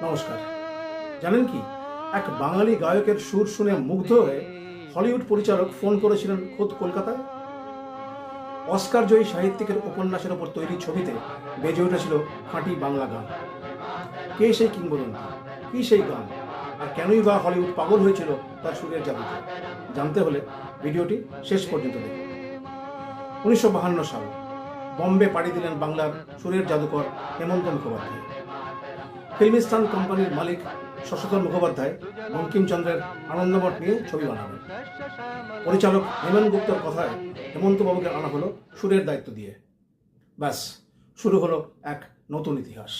নমস্কার। জানেন কি, এক বাঙালি গায়কের সুর শুনে মুগ্ধ হয়ে হলিউড পরিচালক ফোন করেছিলেন খোদ কলকাতায়। অস্কার জয়ী সাহিত্যিকের উপন্যাসের ওপর তৈরি ছবিতে বেজে উঠেছিল খাঁটি বাংলা গান। কে সেই কিংবদন্তি, কি সেই গান, আর কেনই বা হলিউড পাগল হয়েছিল তার সুরের জাদুতে? জানতে হলে ভিডিওটি শেষ পর্যন্ত দেখুন। 1952 সাল বম্বে পাড়ি দিলেন বাংলার সুরের জাদুকর হেমন্ত মুখোপাধ্যায়। ফিল্মিস্তান কোম্পানির মালিক শশধর মুখোপাধ্যায় বঙ্কিমচন্দ্রের আনন্দমঠ নিয়ে ছবি বানাবেন। পরিচালক হেমেন গুপ্তর কথায় হেমন্তবাবুকে আনা হলো সুরের দায়িত্ব দিয়ে। ব্যাস, শুরু হলো এক নতুন ইতিহাস।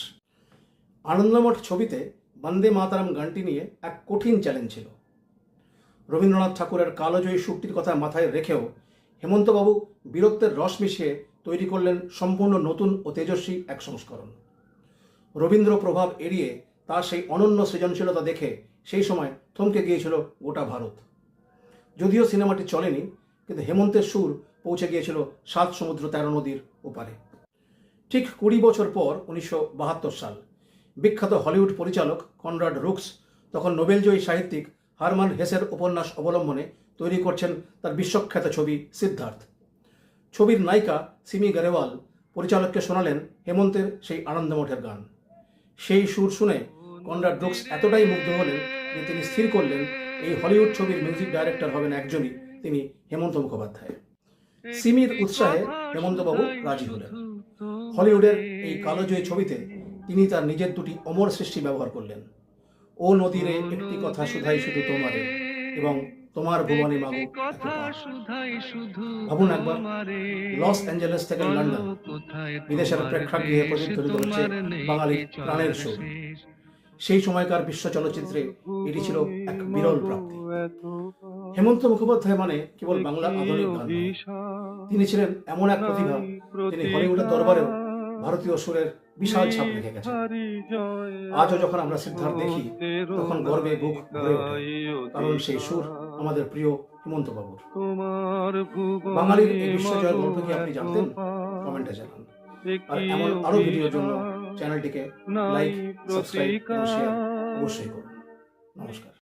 আনন্দমঠ ছবিতে বন্দে মাতারাম গানটি নিয়ে এক কঠিন চ্যালেঞ্জ ছিল। রবীন্দ্রনাথ ঠাকুরের কালোজয়ী সুরটির কথা মাথায় রেখেও হেমন্তবাবু বীরত্বের রস মিশিয়ে তৈরি করলেন সম্পূর্ণ নতুন ও তেজস্বী এক সংস্করণ। রবীন্দ্র প্রভাব এড়িয়ে তার সেই অনন্য সৃজনশীলতা দেখে সেই সময় থমকে গিয়েছিল গোটা ভারত। যদিও সিনেমাটি চলেনি, কিন্তু হেমন্তের সুর পৌঁছে গিয়েছিল 7 সমুদ্র 13 নদীর ওপারে। ঠিক 20 বছর পর 1972 সাল বিখ্যাত হলিউড পরিচালক কনরাড রুক্স তখন নোবেলজয়ী সাহিত্যিক হারমান হেসের উপন্যাস অবলম্বনে তৈরি করছেন তার বিশ্বখ্যাত ছবি সিদ্ধার্থ। ছবির নায়িকা সিমি গারেওয়াল পরিচালককে শোনালেন হেমন্তের সেই আনন্দমঠের গান। সেই সুর শুনে কনরাড রুক্স এতটাই মুগ্ধ হলেন যে তিনি স্থির করলেন এই হলিউড ছবির মিউজিক ডাইরেক্টর হবেন একজনই, তিনি হেমন্ত মুখোপাধ্যায়। সিমির উৎসাহে হেমন্তবাবু রাজি হলেন। হলিউডের এই কালোজয়ী ছবিতে তিনি তার নিজের দুটি অমর সৃষ্টি ব্যবহার করলেন, ও নদীরে একটি কথা শুধাই শুধু তোমারে এবং তোমার ভুবনে মাগো এত পার। ভাবুন একবার, লস অ্যাঞ্জেলেস থেকে লন্ডন, বিদেশের প্রেক্ষাগৃহে প্রতিধ্বনিত হচ্ছে বাঙালির প্রাণের সুর। সেই সময়কার বিশ্ব চলচ্চিত্রে এটি ছিল এক বিরল প্রাপ্তি। হেমন্ত মুখোপাধ্যায় মানে কেবল বাংলা আধুনিক গান নয়, তিনি ছিলেন এমন এক প্রতিভা যিনি হলিউডের দরবারেও ভারতীয় সুরের বিশাল ছাপ রেখে গেছেন। আজও যখন আমরা সিদ্ধার্থ দেখি তখন গর্বে বুক ভরে ওঠে, কারণ সেই সুর আমাদের প্রিয় হেমন্ত বাবুর। বাঙালির এই বিশ্বজয়ের গল্প কি আপনি জানতেন? কমেন্টে জানান। আর এমন আরো ভিডিওর জন্য চ্যানেলটিকে লাইক, সাবস্ক্রাইব এবং শেয়ার অবশ্যই করুন। নমস্কার।